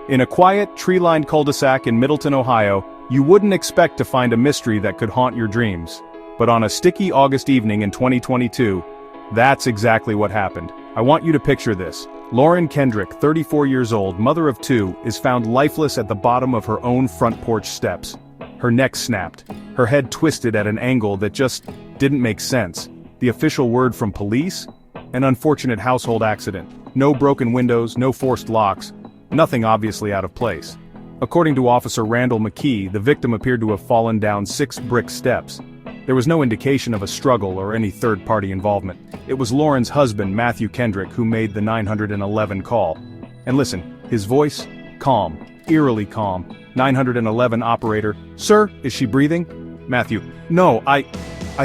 In a quiet, tree-lined cul-de-sac in Middleton, Ohio, you wouldn't expect to find a mystery that could haunt your dreams. But on a sticky August evening in 2022, that's exactly what happened. I want you to picture this. Lauren Kendrick, 34 years old, mother of two, is found lifeless at the bottom of her own front porch steps. Her neck snapped, her head twisted at an angle that just didn't make sense. The official word from police? An unfortunate household accident. No broken windows, no forced locks. Nothing obviously out of place. According to Officer Randall McKee, the victim appeared to have fallen down 6 brick steps. There was no indication of a struggle or any third-party involvement. It was Lauren's husband, Matthew Kendrick, who made the 911 call. And listen, his voice? Calm, eerily calm. 911 operator, "Sir, is she breathing?" Matthew, "No, I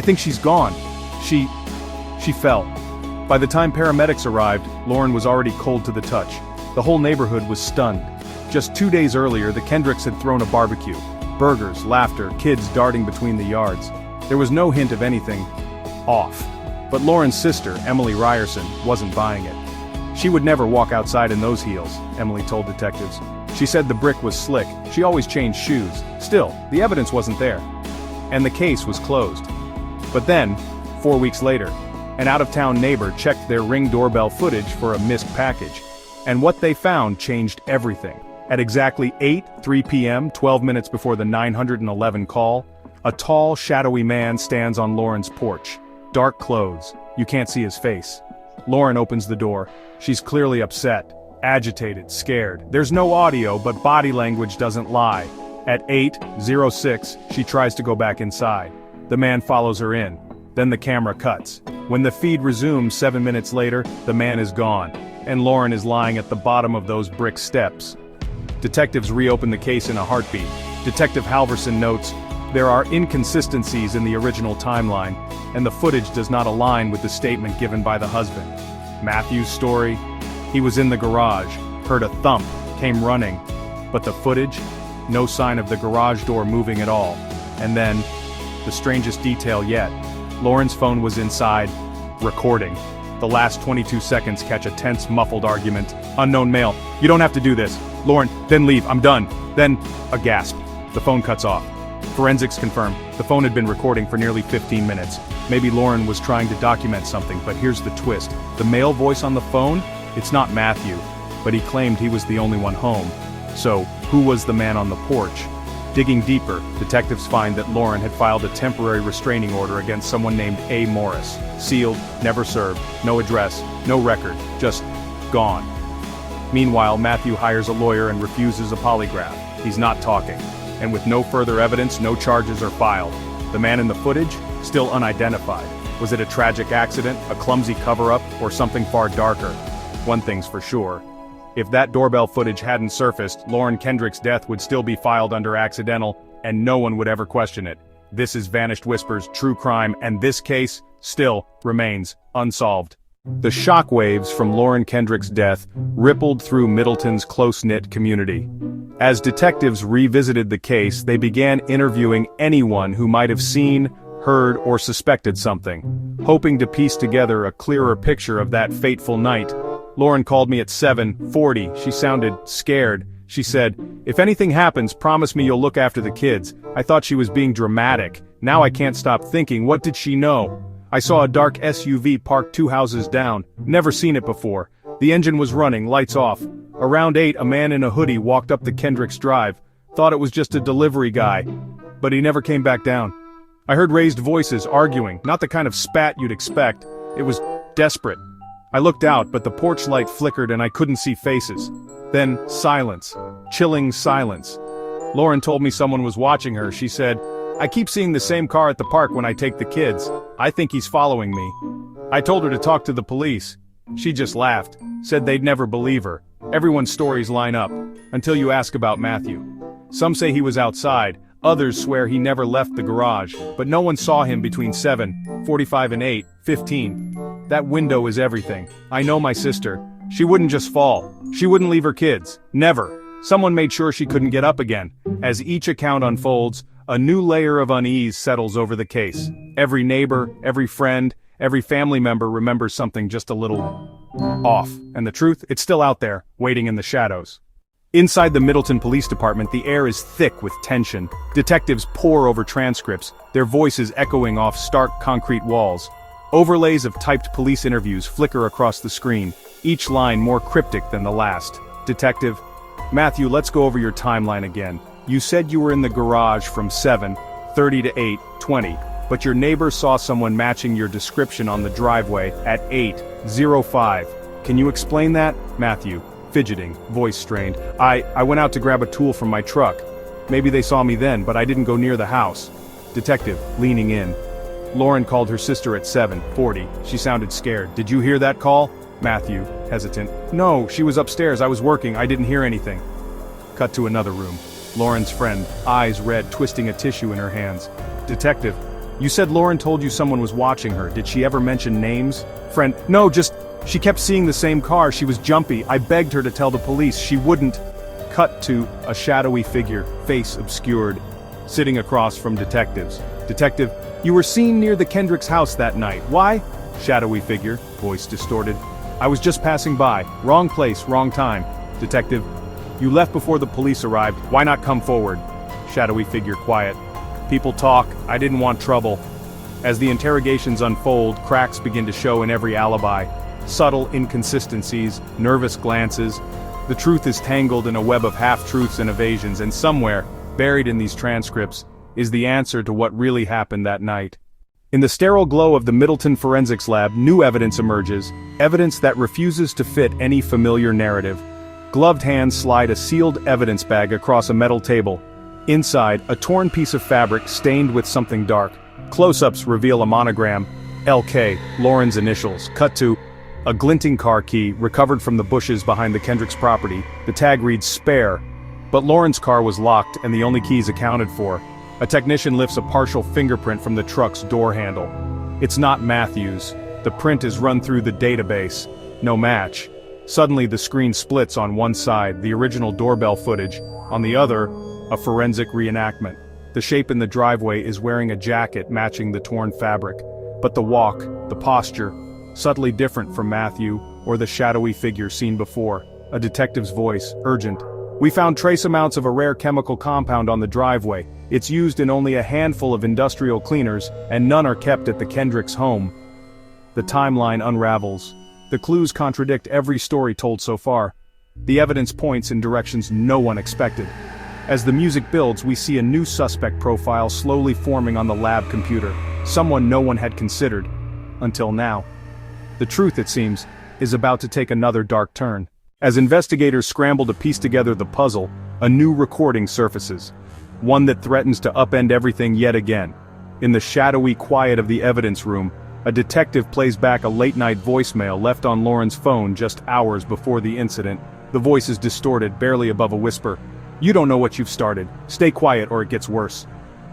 think she's gone. She fell." By the time paramedics arrived, Lauren was already cold to the touch. The whole neighborhood was stunned. Just 2 days earlier, the Kendricks had thrown a barbecue. Burgers, laughter, kids darting between the yards. There was no hint of anything off. But Lauren's sister, Emily Ryerson, wasn't buying it. She would never walk outside in those heels, Emily told detectives. She said the brick was slick, she always changed shoes. Still, the evidence wasn't there. And the case was closed. But then, 4 weeks later, an out-of-town neighbor checked their Ring doorbell footage for a missed package. And what they found changed everything. At exactly 8:03 p.m., 12 minutes before the 911 call, a tall, shadowy man stands on Lauren's porch. Dark clothes. You can't see his face. Lauren opens the door. She's clearly upset, agitated, scared. There's no audio, but body language doesn't lie. At 8:06, she tries to go back inside. The man follows her in. Then the camera cuts. When the feed resumes 7 minutes later, the man is gone. And Lauren is lying at the bottom of those brick steps. Detectives reopen the case in a heartbeat. Detective Halverson notes, "There are inconsistencies in the original timeline, and the footage does not align with the statement given by the husband." Matthew's story? He was in the garage, heard a thump, came running. But the footage? No sign of the garage door moving at all. And then, the strangest detail yet, Lauren's phone was inside, recording. The last 22 seconds catch a tense, muffled argument. "Unknown male, you don't have to do this. Lauren, then leave, I'm done." Then, a gasp. The phone cuts off. Forensics confirm, the phone had been recording for nearly 15 minutes. Maybe Lauren was trying to document something, but here's the twist. The male voice on the phone? It's not Matthew, but he claimed he was the only one home. So, who was the man on the porch? Digging deeper, detectives find that Lauren had filed a temporary restraining order against someone named A. Morris. Sealed, never served, no address, no record, just gone. Meanwhile, Matthew hires a lawyer and refuses a polygraph. He's not talking. And with no further evidence, no charges are filed. The man in the footage? Still unidentified. Was it a tragic accident, a clumsy cover-up, or something far darker? One thing's for sure. If that doorbell footage hadn't surfaced, Lauren Kendrick's death would still be filed under accidental, and no one would ever question it. This is Vanished Whispers, True Crime, and this case still remains unsolved. The shockwaves from Lauren Kendrick's death rippled through Middleton's close-knit community. As detectives revisited the case, they began interviewing anyone who might have seen, heard, or suspected something, hoping to piece together a clearer picture of that fateful night. Lauren called me at 7:40. She sounded scared. She said, "If anything happens, promise me you'll look after the kids." I thought she was being dramatic. Now I can't stop thinking, what did she know? I saw a dark SUV parked 2 houses down. Never seen it before. The engine was running, lights off. Around 8, a man in a hoodie walked up the Kendrick's drive. Thought it was just a delivery guy. But he never came back down. I heard raised voices arguing, not the kind of spat you'd expect. It was desperate. I looked out, but the porch light flickered and I couldn't see faces. Then, silence. Chilling silence. Lauren told me someone was watching her. She said, "I keep seeing the same car at the park when I take the kids. I think he's following me." I told her to talk to the police. She just laughed, said they'd never believe her. Everyone's stories line up, until you ask about Matthew. Some say he was outside, others swear he never left the garage, but no one saw him between 7:45 and 8:15. That window is everything. I know my sister. She wouldn't just fall. She wouldn't leave her kids. Never. Someone made sure she couldn't get up again. As each account unfolds, a new layer of unease settles over the case. Every neighbor, every friend, every family member remembers something just a little off. And the truth, it's still out there, waiting in the shadows. Inside the Middleton Police Department, the air is thick with tension. Detectives pore over transcripts, their voices echoing off stark concrete walls. Overlays of typed police interviews flicker across the screen, each line more cryptic than the last. Detective: Matthew, let's go over your timeline again. You said you were in the garage from 7:30 to 8:20, but your neighbor saw someone matching your description on the driveway at 8:05. Can you explain that? Matthew, fidgeting, voice strained. I went out to grab a tool from my truck. Maybe they saw me then, but I didn't go near the house. Detective, leaning in. Lauren called her sister at 7:40. She sounded scared. Did you hear that call? Matthew, hesitant. No, she was upstairs. I was working. I didn't hear anything. Cut to another room. Lauren's friend, eyes red, twisting a tissue in her hands. Detective, you said Lauren told you someone was watching her. Did she ever mention names? Friend, no, just, she kept seeing the same car. She was jumpy. I begged her to tell the police. She wouldn't. Cut to a shadowy figure, face obscured, sitting across from detectives. Detective, you were seen near the Kendrick's house that night. Why? Shadowy figure, voice distorted. I was just passing by. Wrong place, wrong time. Detective, you left before the police arrived. Why not come forward? Shadowy figure, quiet. People talk. I didn't want trouble. As the interrogations unfold, cracks begin to show in every alibi. Subtle inconsistencies, nervous glances. The truth is tangled in a web of half-truths and evasions, and somewhere, buried in these transcripts, is the answer to what really happened that night. In the sterile glow of the Middleton Forensics Lab, new evidence emerges, evidence that refuses to fit any familiar narrative. Gloved hands slide a sealed evidence bag across a metal table. Inside, a torn piece of fabric stained with something dark. Close-ups reveal a monogram, LK, Lauren's initials. Cut to a glinting car key recovered from the bushes behind the Kendrick's property. The tag reads spare, but Lauren's car was locked and the only keys accounted for. A technician lifts a partial fingerprint from the truck's door handle. It's not Matthew's. The print is run through the database. No match. Suddenly the screen splits on one side, the original doorbell footage, on the other, a forensic reenactment. The shape in the driveway is wearing a jacket matching the torn fabric, but the walk, the posture, subtly different from Matthew or the shadowy figure seen before. A detective's voice, urgent. We found trace amounts of a rare chemical compound on the driveway. It's used in only a handful of industrial cleaners, and none are kept at the Kendrick's home. The timeline unravels. The clues contradict every story told so far. The evidence points in directions no one expected. As the music builds, we see a new suspect profile slowly forming on the lab computer, someone no one had considered, until now. The truth, it seems, is about to take another dark turn. As investigators scramble to piece together the puzzle, a new recording surfaces. One that threatens to upend everything yet again. In the shadowy quiet of the evidence room, a detective plays back a late-night voicemail left on Lauren's phone just hours before the incident. The voice is distorted, barely above a whisper. You don't know what you've started. Stay quiet or it gets worse.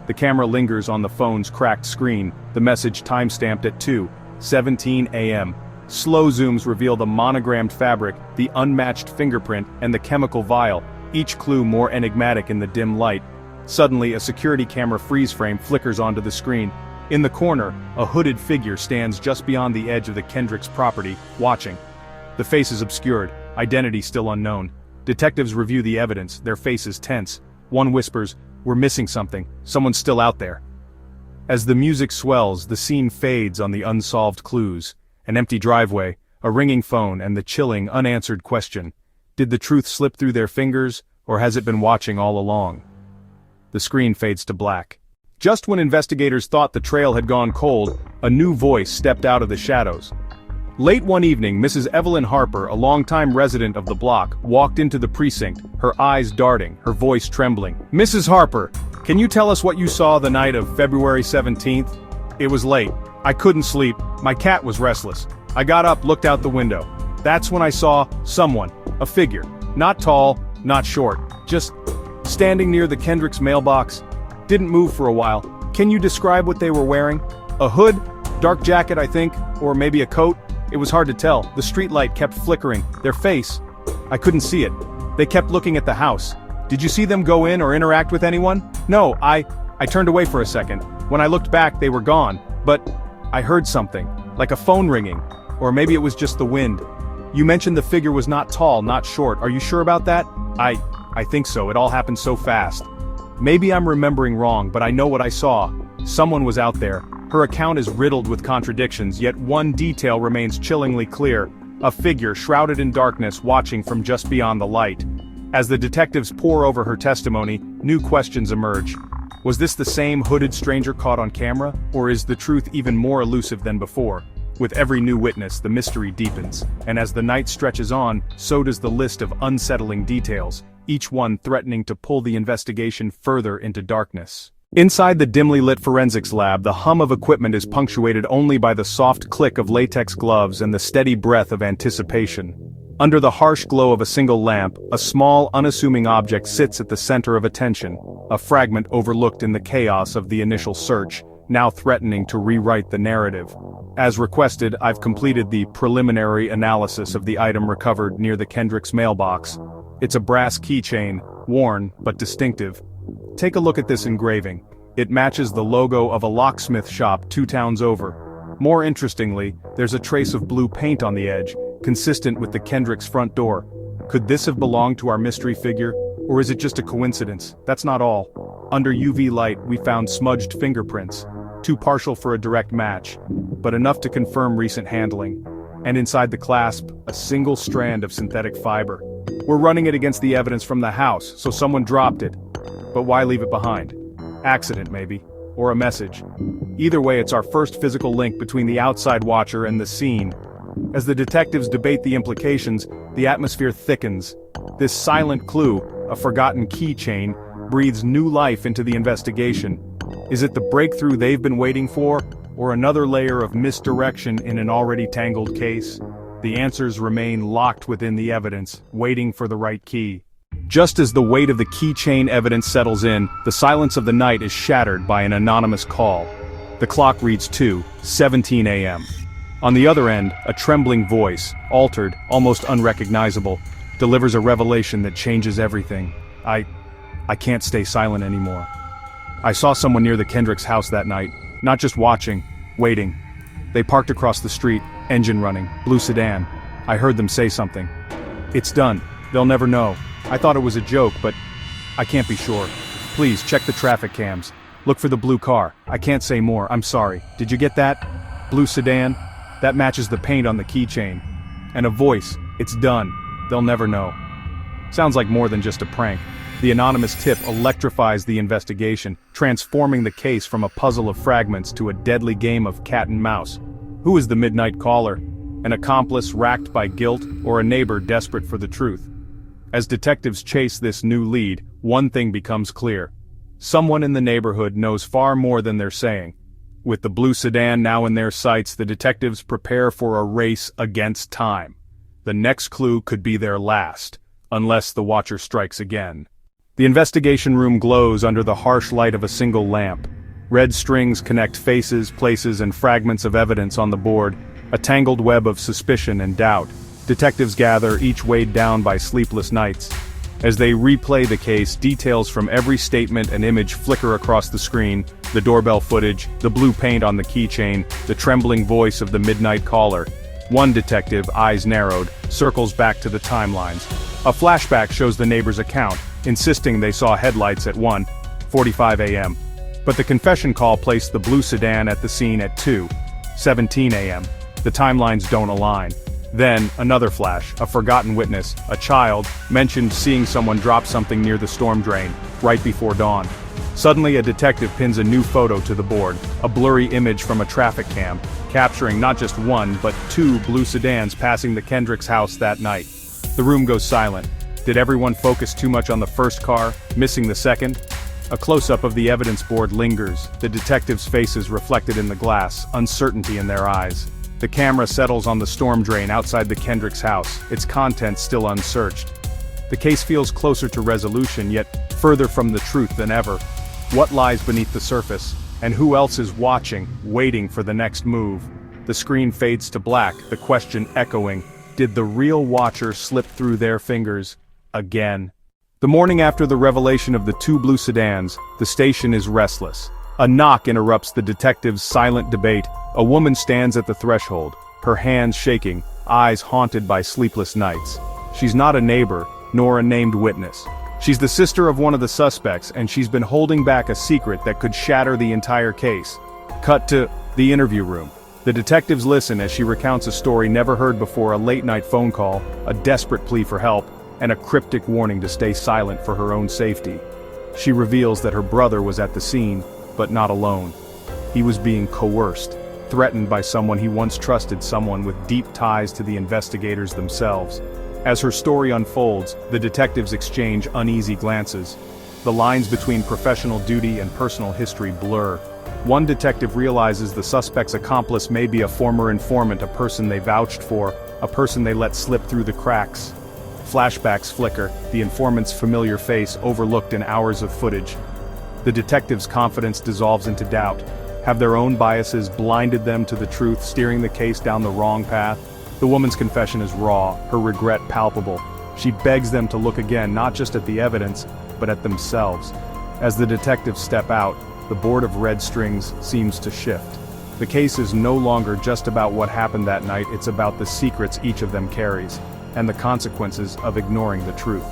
The camera lingers on the phone's cracked screen, the message time-stamped at 2:17 a.m. Slow zooms reveal the monogrammed fabric, the unmatched fingerprint, and the chemical vial, each clue more enigmatic in the dim light. Suddenly, a security camera freeze frame flickers onto the screen. In the corner, a hooded figure stands just beyond the edge of the Kendrick's property, watching. The face is obscured, identity still unknown. Detectives review the evidence, their faces tense. One whispers, "We're missing something, someone's still out there." As the music swells, the scene fades on the unsolved clues. An empty driveway, a ringing phone, and the chilling, unanswered question. Did the truth slip through their fingers, or has it been watching all along? The screen fades to black. Just when investigators thought the trail had gone cold, a new voice stepped out of the shadows. Late one evening, Mrs. Evelyn Harper, a longtime resident of the block, walked into the precinct, her eyes darting, her voice trembling. "Mrs. Harper, can you tell us what you saw the night of February 17th? It was late. I couldn't sleep. My cat was restless. I got up, looked out the window. That's when I saw someone, a figure. Not tall, not short, just standing near the Kendrick's mailbox. Didn't move for a while. Can you describe what they were wearing? A hood, dark jacket I think, or maybe a coat? It was hard to tell. The streetlight kept flickering. Their face, I couldn't see it. They kept looking at the house. Did you see them go in or interact with anyone? No, I turned away for a second. When I looked back, they were gone. But I heard something, like a phone ringing, or maybe it was just the wind. You mentioned the figure was not tall, not short. Are you sure about that? I think so. It all happened so fast. Maybe I'm remembering wrong, but I know what I saw. Someone was out there. Her account is riddled with contradictions, yet one detail remains chillingly clear. A figure shrouded in darkness watching from just beyond the light. As the detectives pore over her testimony, new questions emerge. Was this the same hooded stranger caught on camera, or is the truth even more elusive than before? With every new witness, the mystery deepens, and as the night stretches on, so does the list of unsettling details, each one threatening to pull the investigation further into darkness. Inside the dimly lit forensics lab, the hum of equipment is punctuated only by the soft click of latex gloves and the steady breath of anticipation. Under the harsh glow of a single lamp, a small, unassuming object sits at the center of attention, a fragment overlooked in the chaos of the initial search, now threatening to rewrite the narrative. As requested, I've completed the preliminary analysis of the item recovered near the Kendrick's mailbox. It's a brass keychain, worn but distinctive. Take a look at this engraving. It matches the logo of a locksmith shop 2 towns over. More interestingly, there's a trace of blue paint on the edge, consistent with the Kendrick's front door. Could this have belonged to our mystery figure, or is it just a coincidence? That's not all. Under UV light, we found smudged fingerprints, too partial for a direct match, but enough to confirm recent handling. And inside the clasp, a single strand of synthetic fiber. We're running it against the evidence from the house, so someone dropped it. But why leave it behind? Accident, maybe. Or a message. Either way, it's our first physical link between the outside watcher and the scene. As the detectives debate the implications, the atmosphere thickens. This silent clue, a forgotten keychain, breathes new life into the investigation. Is it the breakthrough they've been waiting for, or another layer of misdirection in an already tangled case? The answers remain locked within the evidence, waiting for the right key. Just as the weight of the keychain evidence settles in, the silence of the night is shattered by an anonymous call. The clock reads 2:17 a.m. On the other end, a trembling voice, altered, almost unrecognizable, delivers a revelation that changes everything. I can't stay silent anymore. I saw someone near the Kendrick's house that night, not just watching, waiting. They parked across the street, engine running, blue sedan. I heard them say something. It's done. They'll never know. I thought it was a joke, but I can't be sure. Please check the traffic cams. Look for the blue car. I can't say more. I'm sorry. Did you get that? Blue sedan? That matches the paint on the keychain. And a voice. It's done. They'll never know. Sounds like more than just a prank. The anonymous tip electrifies the investigation, transforming the case from a puzzle of fragments to a deadly game of cat and mouse. Who is the midnight caller? An accomplice racked by guilt, or a neighbor desperate for the truth? As detectives chase this new lead, one thing becomes clear. Someone in the neighborhood knows far more than they're saying. With the blue sedan now in their sights, the detectives prepare for a race against time. The next clue could be their last, unless the watcher strikes again. The investigation room glows under the harsh light of a single lamp. Red strings connect faces, places, and fragments of evidence on the board, a tangled web of suspicion and doubt. Detectives gather, each weighed down by sleepless nights. As they replay the case, details from every statement and image flicker across the screen: the doorbell footage, the blue paint on the keychain, the trembling voice of the midnight caller. One detective, eyes narrowed, circles back to the timelines. A flashback shows the neighbor's account, insisting they saw headlights at 1:45 a.m. But the confession call placed the blue sedan at the scene at 2:17 a.m. The timelines don't align. Then, another flash, a forgotten witness, a child, mentioned seeing someone drop something near the storm drain, right before dawn. Suddenly a detective pins a new photo to the board, a blurry image from a traffic cam, capturing not just one but 2 blue sedans passing the Kendrick's house that night. The room goes silent. Did everyone focus too much on the first car, missing the second? A close-up of the evidence board lingers, the detectives' faces reflected in the glass, uncertainty in their eyes. The camera settles on the storm drain outside the Kendrick's house, its contents still unsearched. The case feels closer to resolution, yet further from the truth than ever. What lies beneath the surface, and who else is watching, waiting for the next move? The screen fades to black, the question echoing, did the real watcher slip through their fingers again? The morning after the revelation of the 2 blue sedans, the station is restless. A knock interrupts the detectives' silent debate. A woman stands at the threshold, her hands shaking, eyes haunted by sleepless nights. She's not a neighbor, nor a named witness. She's the sister of one of the suspects, and she's been holding back a secret that could shatter the entire case. Cut to the interview room. The detectives listen as she recounts a story never heard before: a late-night phone call, a desperate plea for help, and a cryptic warning to stay silent for her own safety. She reveals that her brother was at the scene, but not alone. He was being coerced, threatened by someone he once trusted, someone with deep ties to the investigators themselves. As her story unfolds, the detectives exchange uneasy glances. The lines between professional duty and personal history blur. One detective realizes the suspect's accomplice may be a former informant, a person they vouched for, a person they let slip through the cracks. Flashbacks flicker, the informant's familiar face overlooked in hours of footage. The detective's confidence dissolves into doubt. Have their own biases blinded them to the truth, steering the case down the wrong path? The woman's confession is raw, her regret palpable. She begs them to look again, not just at the evidence, but at themselves. As the detectives step out, the board of red strings seems to shift. The case is no longer just about what happened that night, it's about the secrets each of them carries, and the consequences of ignoring the truth.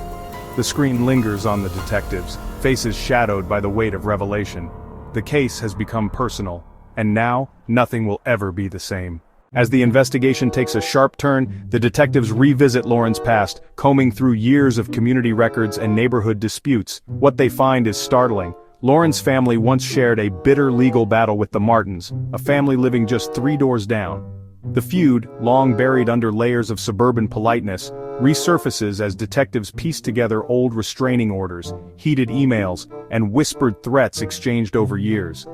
The screen lingers on the detectives, faces shadowed by the weight of revelation. The case has become personal, and now, nothing will ever be the same. As the investigation takes a sharp turn, the detectives revisit Lauren's past, combing through years of community records and neighborhood disputes. What they find is startling. Lauren's family once shared a bitter legal battle with the Martins, a family living just 3 doors down. The feud, long buried under layers of suburban politeness, resurfaces as detectives piece together old restraining orders, heated emails, and whispered threats exchanged over years.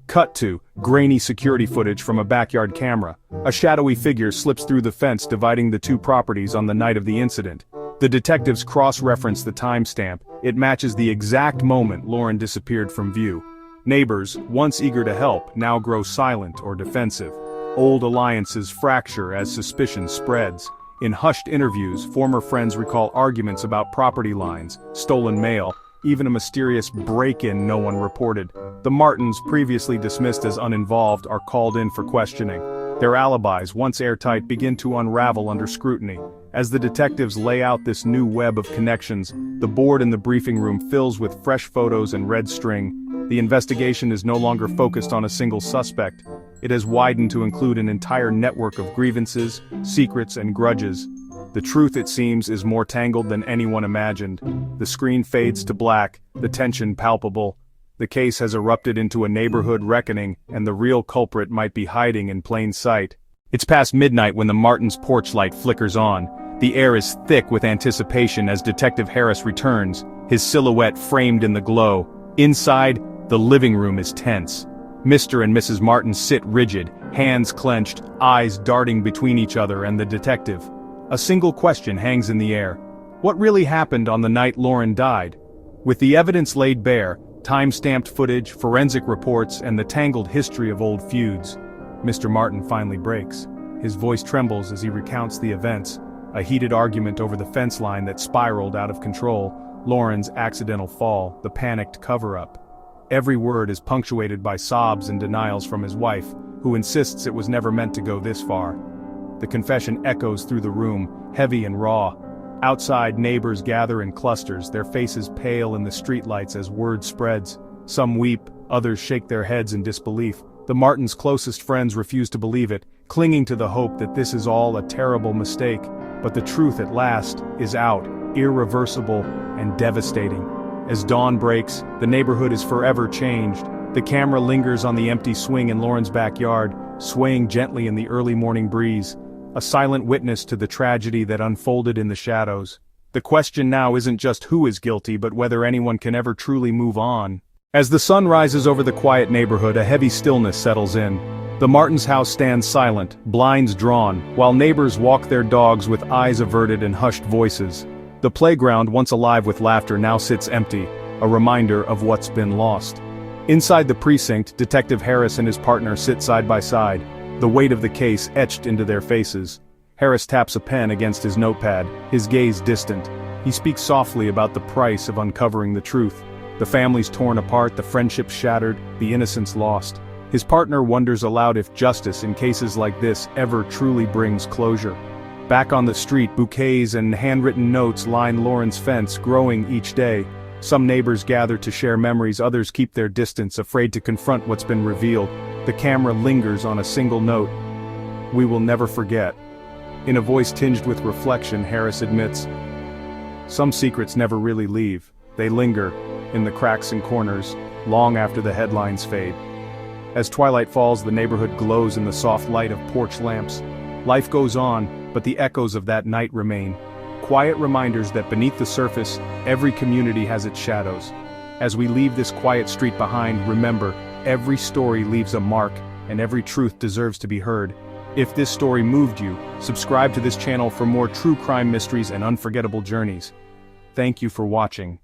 Cut to grainy security footage from a backyard camera. A shadowy figure slips through the fence dividing the two properties on the night of the incident. The detectives cross-reference the timestamp. It matches the exact moment Lauren disappeared from view. Neighbors, once eager to help, now grow silent or defensive. Old alliances fracture as suspicion spreads. In hushed interviews, former friends recall arguments about property lines, stolen mail, even a mysterious break-in no one reported. The Martins, previously dismissed as uninvolved, are called in for questioning. Their alibis, once airtight, begin to unravel under scrutiny. As the detectives lay out this new web of connections, the board in the briefing room fills with fresh photos and red string. The investigation is no longer focused on a single suspect. It has widened to include an entire network of grievances, secrets, and grudges. The truth, it seems, is more tangled than anyone imagined. The screen fades to black, the tension palpable. The case has erupted into a neighborhood reckoning, and the real culprit might be hiding in plain sight. It's past midnight when the Martins' porch light flickers on. The air is thick with anticipation as Detective Harris returns, his silhouette framed in the glow. Inside, the living room is tense. Mr. and Mrs. Martin sit rigid, hands clenched, eyes darting between each other and the detective. A single question hangs in the air. What really happened on the night Lauren died? With the evidence laid bare, time-stamped footage, forensic reports, and the tangled history of old feuds, Mr. Martin finally breaks. His voice trembles as he recounts the events, a heated argument over the fence line that spiraled out of control, Lauren's accidental fall, the panicked cover-up. Every word is punctuated by sobs and denials from his wife, who insists it was never meant to go this far. The confession echoes through the room, heavy and raw. Outside, neighbors gather in clusters, their faces pale in the streetlights as word spreads. Some weep, others shake their heads in disbelief. The Martins' closest friends refuse to believe it, clinging to the hope that this is all a terrible mistake. But the truth at last is out, irreversible and devastating. As dawn breaks, the neighborhood is forever changed. The camera lingers on the empty swing in Lauren's backyard, swaying gently in the early morning breeze, a silent witness to the tragedy that unfolded in the shadows. The question now isn't just who is guilty, but whether anyone can ever truly move on. As the sun rises over the quiet neighborhood, a heavy stillness settles in. The Martins' house stands silent, blinds drawn, while neighbors walk their dogs with eyes averted and hushed voices. The playground, once alive with laughter, now sits empty, a reminder of what's been lost. Inside the precinct, Detective Harris and his partner sit side by side, the weight of the case etched into their faces. Harris taps a pen against his notepad, his gaze distant. He speaks softly about the price of uncovering the truth. The families torn apart, the friendships shattered, the innocence lost. His partner wonders aloud if justice in cases like this ever truly brings closure. Back on the street, bouquets and handwritten notes line Lauren's fence, growing each day. Some neighbors gather to share memories, others keep their distance, afraid to confront what's been revealed. The camera lingers on a single note. "We will never forget." In a voice tinged with reflection, Harris admits, "Some secrets never really leave. They linger, in the cracks and corners, long after the headlines fade." As twilight falls, the neighborhood glows in the soft light of porch lamps. Life goes on, but the echoes of that night remain. Quiet reminders that beneath the surface, every community has its shadows. As we leave this quiet street behind, remember, every story leaves a mark, and every truth deserves to be heard. If this story moved you, subscribe to this channel for more true crime mysteries and unforgettable journeys. Thank you for watching.